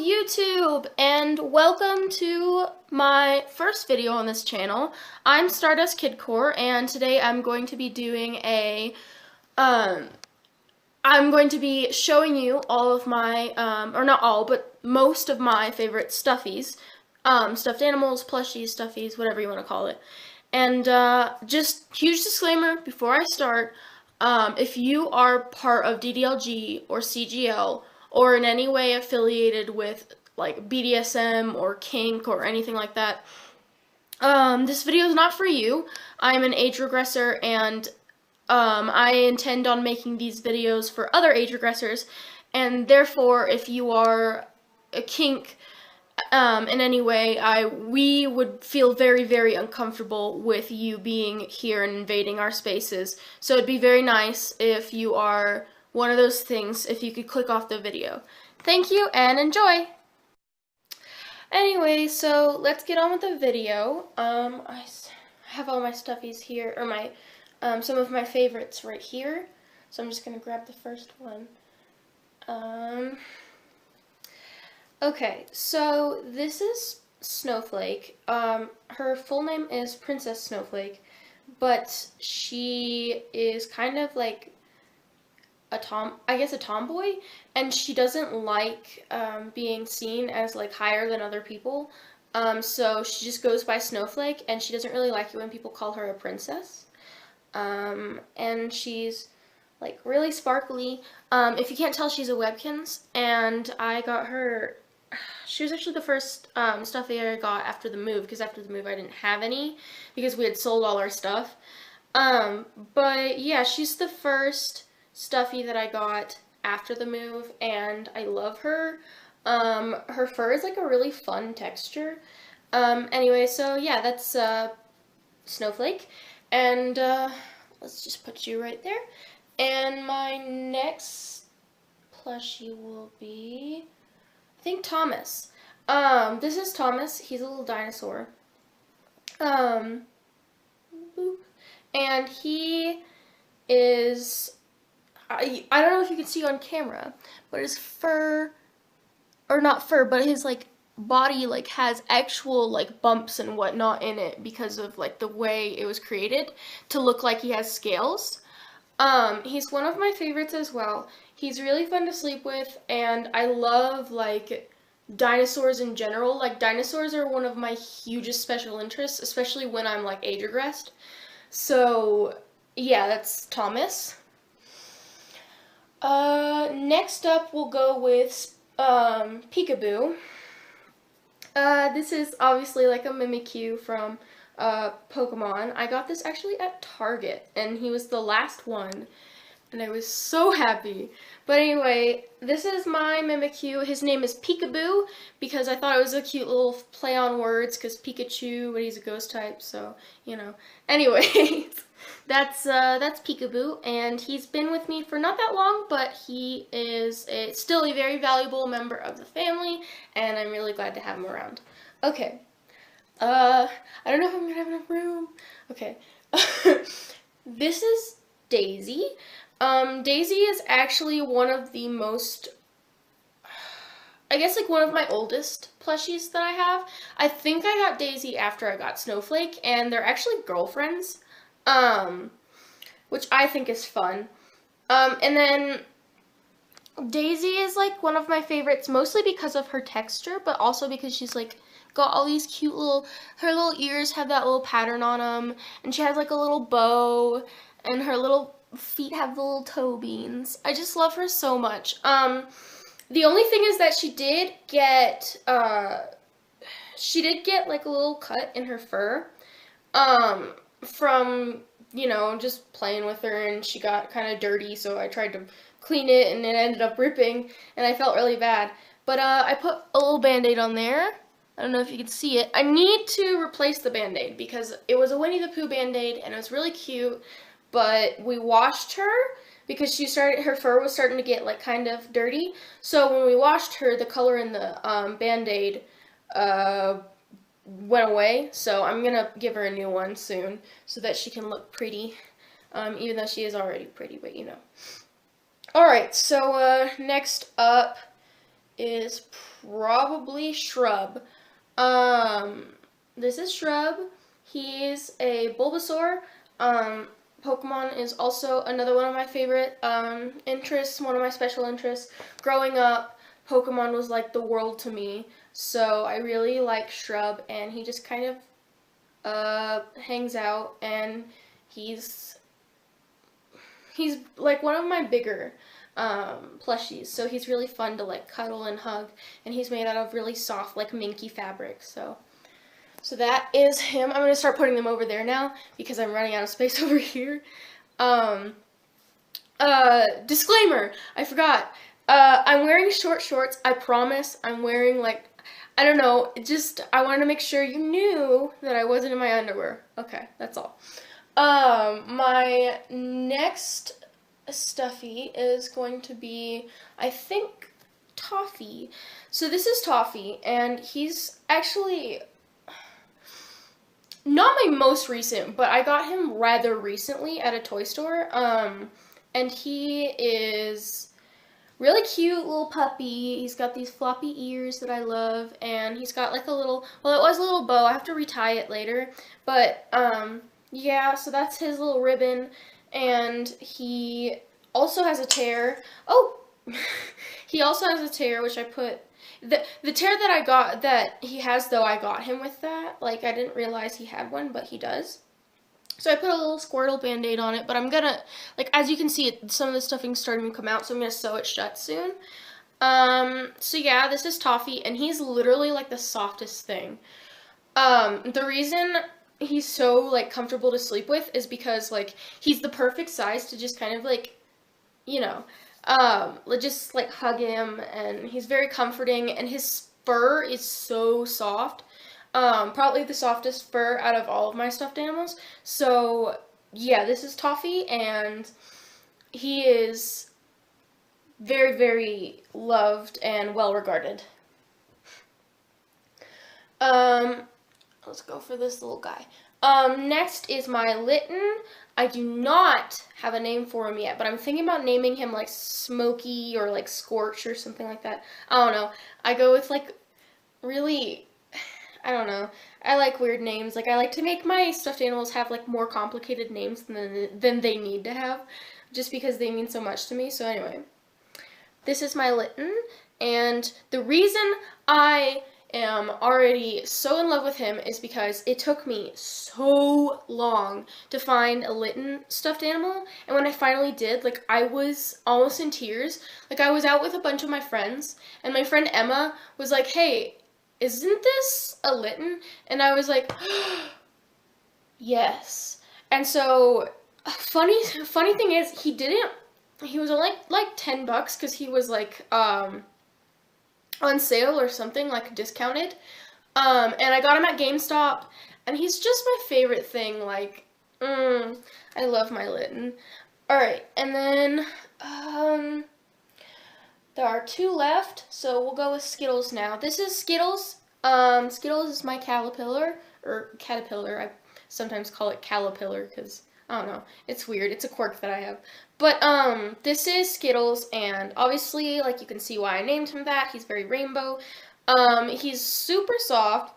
YouTube, and welcome to my first video on this channel. I'm Stardust Kidcore, and today I'm going to be doing I'm going to be showing you all of my, or not all, but most of my favorite stuffies. Stuffed animals, plushies, stuffies, whatever you want to call it. And just huge disclaimer before I start, if you are part of ddlg or CGL, or in any way affiliated with like BDSM or kink or anything like that, this video is not for you. I'm an age regressor, and I intend on making these videos for other age regressors, and therefore if you are a kink in any way, we would feel very, very uncomfortable with you being here and invading our spaces. So it'd be very nice if you are one of those things, if you could click off the video. Thank you and enjoy! Anyway, so let's get on with the video. I have all my stuffies here, or my some of my favorites right here. So I'm just gonna grab the first one. Okay, so this is Snowflake. Her full name is Princess Snowflake, but she is kind of like a tomboy, and she doesn't like being seen as like higher than other people. So she just goes by Snowflake, and she doesn't really like it when people call her a princess. And she's like really sparkly. If you can't tell, she's a Webkinz, and I got her. She was actually the first stuffy I got after the move, because after the move I didn't have any because we had sold all our stuff. But yeah, she's the first stuffy that I got after the move, and I love her. Her fur is like a really fun texture. Anyway, so yeah, that's Snowflake, and let's just put you right there. And my next plushie will be, I think, Thomas. This is Thomas. He's a little dinosaur. And he is, I don't know if you can see on camera, but his fur, or not fur, but his like body like has actual like bumps and whatnot in it because of like the way it was created to look like he has scales. He's one of my favorites as well. He's really fun to sleep with, and I love like dinosaurs in general. Like dinosaurs are one of my hugest special interests, especially when I'm like age regressed. So yeah, that's Thomas. Next up we'll go with Peekaboo. This is obviously like a Mimikyu from Pokemon. I got this actually at Target, and he was the last one, and I was so happy. But anyway, this is my Mimikyu. His name is Peekaboo because I thought it was a cute little play on words, because Pikachu, but he's a ghost type, so, you know. Anyways, that's Peekaboo, and he's been with me for not that long, but he is still a very valuable member of the family, and I'm really glad to have him around. Okay. I don't know if I'm gonna have enough room. Okay. This is Daisy. Daisy is actually one of the most, I guess, like one of my oldest plushies that I have. I think I got Daisy after I got Snowflake, and they're actually girlfriends, which I think is fun. And then Daisy is like one of my favorites, mostly because of her texture, but also because she's like got all these cute little, her little ears have that little pattern on them, and she has like a little bow, and her little feet have the little toe beans. I just love her so much. The only thing is that she did get like a little cut in her fur, from, you know, just playing with her, and she got kind of dirty, so I tried to clean it, and it ended up ripping, and I felt really bad. But I put a little band-aid on there. I don't know if you can see it. I need to replace the band-aid because it was a Winnie the Pooh band-aid, and it was really cute, but we washed her because her fur was starting to get like kind of dirty. So when we washed her, the color in the band-aid went away. So I'm gonna give her a new one soon so that she can look pretty, even though she is already pretty, but you know. Alright, so next up is probably Shrub. This is Shrub. He's a Bulbasaur. Pokemon is also another one of my favorite interests, one of my special interests. Growing up, Pokemon was like the world to me, so I really like Shrub, and he just kind of hangs out, and he's like one of my bigger plushies, so he's really fun to like cuddle and hug, and he's made out of really soft like minky fabric, so that is him. I'm going to start putting them over there now because I'm running out of space over here. Disclaimer, I forgot. I'm wearing short shorts. I promise I'm wearing like, I don't know, I wanted to make sure you knew that I wasn't in my underwear. Okay, that's all. My next stuffy is going to be, I think, Toffee. So this is Toffee, and he's actually not my most recent, but I got him rather recently at a toy store. And he is really cute little puppy. He's got these floppy ears that I love, and he's got like a little, well, it was a little bow. I have to retie it later, but yeah, so that's his little ribbon, and he also has a tear. Oh, he also has a tear, which I put, the tear that I got, that he has though, I got him with that. Like, I didn't realize he had one, but he does. So I put a little Squirtle Band-Aid on it, but I'm gonna, like, as you can see, some of the stuffing's starting to come out, so I'm gonna sew it shut soon. So yeah, this is Toffee, and he's literally like the softest thing. The reason he's so like comfortable to sleep with is because like he's the perfect size to just kind of like, you know, just like hug him, and he's very comforting, and his fur is so soft. Probably the softest fur out of all of my stuffed animals. So yeah, this is Toffee, and he is very, very loved and well regarded. Let's go for this little guy. Next is my Litten. I do not have a name for him yet, but I'm thinking about naming him like Smokey or like Scorch or something like that. I don't know. I go with like really, I don't know. I like weird names. Like, I like to make my stuffed animals have like more complicated names than they need to have, just because they mean so much to me. So anyway, this is my Litten, and the reason I am already so in love with him is because it took me so long to find a Litten stuffed animal, and when I finally did, like, I was almost in tears. Like, I was out with a bunch of my friends, and my friend Emma was like, "Hey, isn't this a Litten?" And I was like, yes. And so, funny thing is, he was only like $10 because he was like, on sale or something, like discounted. And I got him at GameStop, and he's just my favorite thing. Like, I love my Litten. Alright, and then, there are two left, so we'll go with Skittles now. This is Skittles. Skittles is my caterpillar, I sometimes call it caterpillar because, I don't know, it's weird. It's a quirk that I have. But, this is Skittles, and obviously, like, you can see why I named him that. He's very rainbow. He's super soft.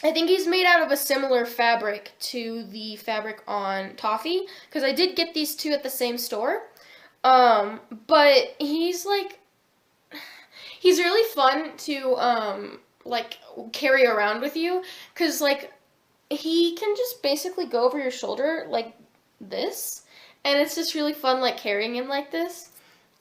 I think he's made out of a similar fabric to the fabric on Toffee, because I did get these two at the same store. But he's, like, he's really fun to, like, carry around with you, because, like, he can just basically go over your shoulder like this, and it's just really fun, like, carrying him like this.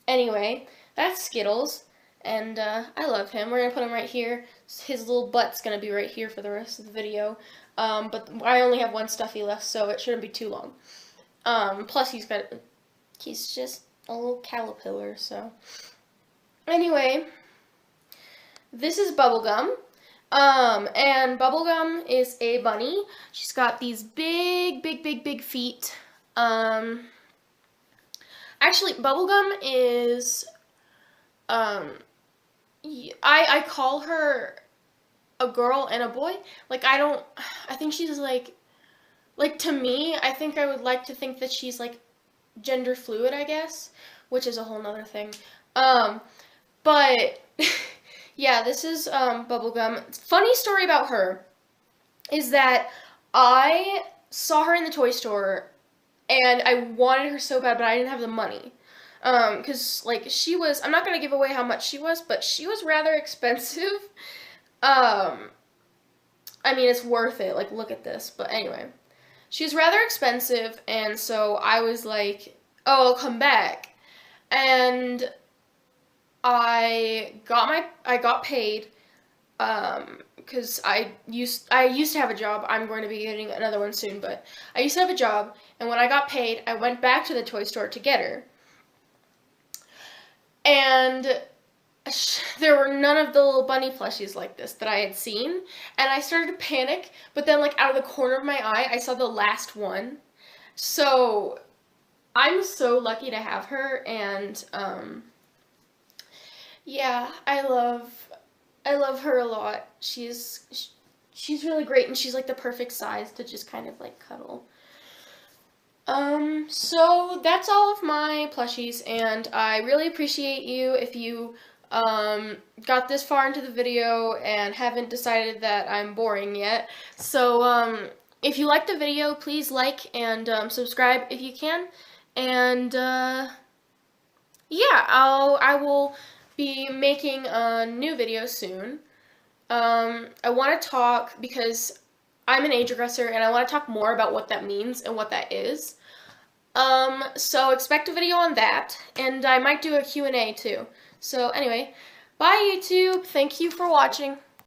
Anyway, that's Skittles, and I love him. We're gonna put him right here. His little butt's gonna be right here for the rest of the video, but I only have one stuffy left, so it shouldn't be too long. Plus he's just a little caterpillar, so. Anyway, this is Bubblegum. And Bubblegum is a bunny. She's got these big, big, big, big feet. Actually, Bubblegum is, I call her a girl and a boy. Like, I think she's like, to me, I think I would like to think that she's, like, gender fluid, I guess, which is a whole nother thing. But Yeah, this is Bubblegum. Funny story about her is that I saw her in the toy store and I wanted her so bad, but I didn't have the money. Cause like she was, I'm not gonna give away how much she was, but she was rather expensive. Um, I mean, it's worth it. Like, look at this. But anyway, she was rather expensive, and so I was like, oh, I'll come back. And I got paid because I used to have a job. I'm going to be getting another one soon, but I used to have a job, and when I got paid, I went back to the toy store to get her. And there were none of the little bunny plushies like this that I had seen, and I started to panic, but then like out of the corner of my eye, I saw the last one. So I'm so lucky to have her, and yeah, I love her a lot. She's really great, and she's like the perfect size to just kind of like cuddle. So that's all of my plushies, and I really appreciate you if you got this far into the video and haven't decided that I'm boring yet. So if you liked the video, please like and subscribe if you can. And yeah, I will be making a new video soon. I want to talk because I'm an age regressor and I want to talk more about what that means and what that is. So expect a video on that, and I might do a Q&A too. So anyway, bye YouTube, thank you for watching.